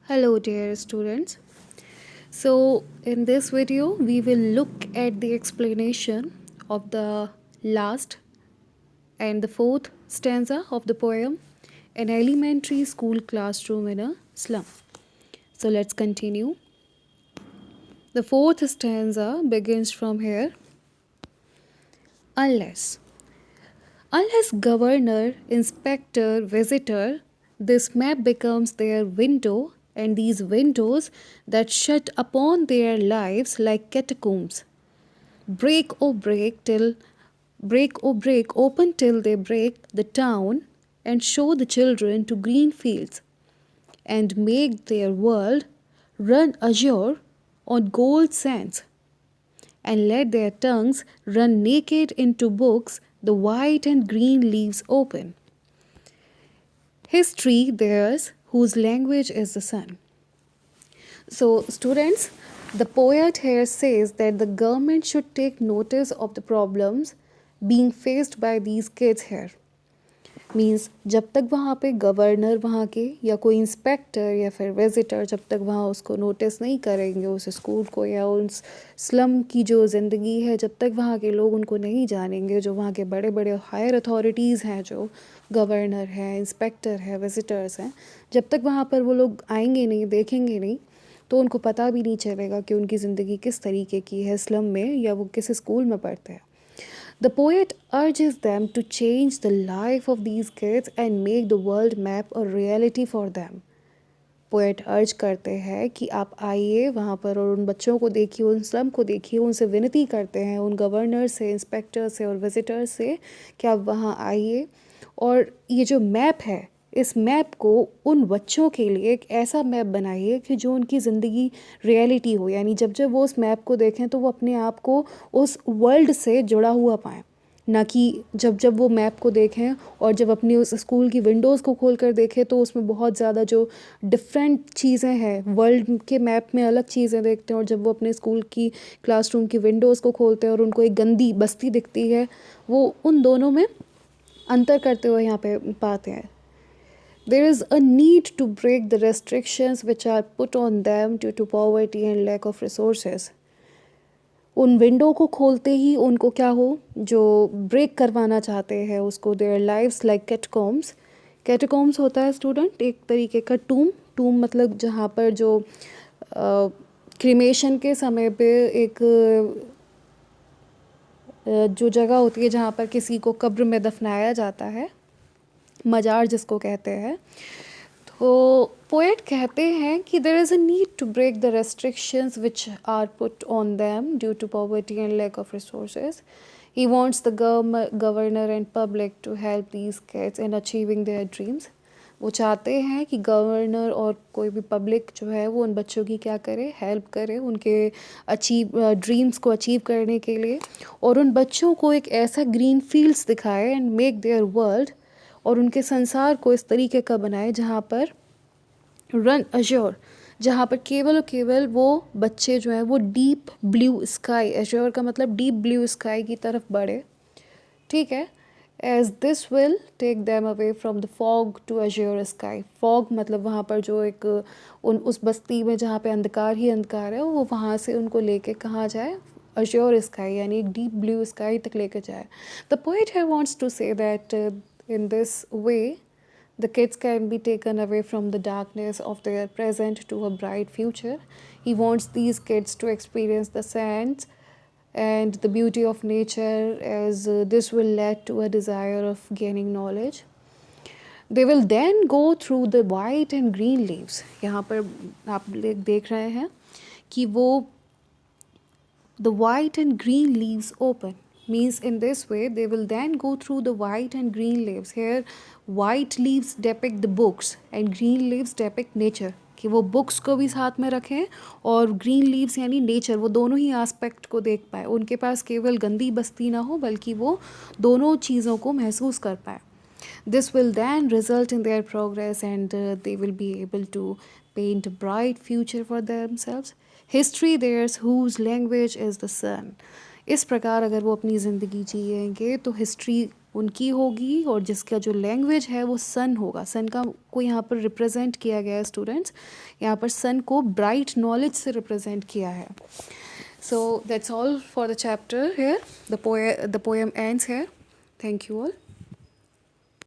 Hello, dear students. So, in this video, we will look at the explanation of the last and the fourth stanza of the poem, An Elementary School Classroom in a Slum. So, let's continue. The fourth stanza begins from here. Unless. Unless governor, inspector, visitor, this map becomes their window, and these windows that shut upon their lives like catacombs. Break, open till they break the town and show the children to green fields and make their world run azure on gold sands and let their tongues run naked into books, the white and green leaves open. History theirs, whose language is the sun. So, students, the poet here says that the government should take notice of the problems being faced by these kids here. Means जब तक वहाँ पे governor वहाँ के या कोई inspector या फिर विजिटर जब तक वहाँ उसको नोटिस नहीं करेंगे उस स्कूल को या उस स्लम की जो ज़िंदगी है, जब तक वहाँ के लोग उनको नहीं जानेंगे, जो वहाँ के बड़े बड़े हायर अथॉरिटीज़ हैं, जो गवर्नर है, इंस्पेक्टर है, विजिटर्स हैं, जब तक वहाँ पर वो लोग आएंगे नहीं, देखेंगे नहीं, तो उनको पता भी नहीं चलेगा कि उनकी ज़िंदगी किस तरीके की है स्लम में या वो किस स्कूल में पढ़ते हैं. The poet urges them to change the life of these kids and make the world map a reality for them. Poet अर्ज करते हैं कि आप आइए वहाँ पर और उन बच्चों को देखिए, उन स्लम को देखिए, उनसे विनती करते हैं, उन गवर्नर से, इंस्पेक्टर से और विजिटर से कि आप वहाँ आइए और ये जो मैप है, इस मैप को उन बच्चों के लिए एक ऐसा मैप बनाइए कि जो उनकी ज़िंदगी रियलिटी हो, यानी जब जब वो उस मैप को देखें तो वो अपने आप को उस वर्ल्ड से जुड़ा हुआ पाएँ, ना कि जब जब वो मैप को देखें और जब अपनी उस स्कूल की विंडोज़ को खोल कर देखें तो उसमें बहुत ज़्यादा जो डिफरेंट चीज़ें हैं, वर्ल्ड के मैप में अलग चीज़ें देखते हैं और जब वो अपने स्कूल की क्लासरूम की विंडोज़ को खोलते हैं और उनको एक गंदी बस्ती दिखती है, वो उन दोनों में अंतर करते हुए यहाँ पे पाते हैं. There is a need to break the restrictions which are put on them due to poverty and lack of resources. उन विंडो को खोलते ही उनको क्या हो, जो ब्रेक करवाना चाहते हैं उसको, देयर लाइव्स लाइक कैटकॉम्स. कैटकॉम्स होता है स्टूडेंट एक तरीके का टूम मतलब जहाँ पर जो क्रीमेशन के समय पे एक जो जगह होती है जहाँ पर किसी को कब्र में दफनाया जाता है, मजार जिसको कहते हैं. तो पोएट कहते हैं कि there is a need to break the restrictions which are put on them due to poverty and lack of resources. He wants the governor and public to help these kids in achieving their dreams. वो चाहते हैं कि governor और कोई भी public जो है वो उन बच्चों की क्या करे, हेल्प करे उनके ड्रीम्स को अचीव करने के लिए, और उन बच्चों को एक ऐसा ग्रीन फील्ड्स दिखाए एंड मेक देयर वर्ल्ड, और उनके संसार को इस तरीके का बनाए जहाँ पर रन अश्योर, जहाँ पर केवल और केवल वो बच्चे जो हैं वो डीप ब्लू स्काई, अश्योर का मतलब डीप ब्लू स्काई की तरफ बढ़े. ठीक है. As this will take them away from the fog to azure sky. Fog मतलब वहाँ पर जो एक उस बस्ती में जहाँ पे अंधकार ही अंधकार है, वो वहाँ से उनको लेके कहाँ जाए, अश्योर स्काई यानी एक डीप ब्लू स्काई तक लेके जाए. The poet here wants to say that in this way, the kids can be taken away from the darkness of their present to a bright future. He wants these kids to experience the sands and the beauty of nature, as this will lead to a desire of gaining knowledge. They will then go through the white and green leaves. यहाँ पर आप देख रहे हैं कि वो the white and green leaves open. Means in this way they will then go through the white and green leaves. Here white leaves depict the books and green leaves depict nature, कि वो books को भी साथ में रखें और green leaves यानी nature, वो दोनों ही एस्पेक्ट को देख पाए. उनके पास केवल गंदी बस्ती ना हो बल्कि वो दोनों चीज़ों को महसूस कर पाए. This will then result in their progress and they will be able to paint a bright future for themselves. History theirs, whose language is the sun. इस प्रकार अगर वो अपनी ज़िंदगी जिएंगे तो हिस्ट्री उनकी होगी, और जिसका जो लैंग्वेज है वो सन होगा। सन का को यहाँ पर रिप्रेजेंट किया गया है स्टूडेंट्स, यहाँ पर सन को ब्राइट नॉलेज से रिप्रेजेंट किया है। So that's all for the chapter here, the poem ends here. Thank you all.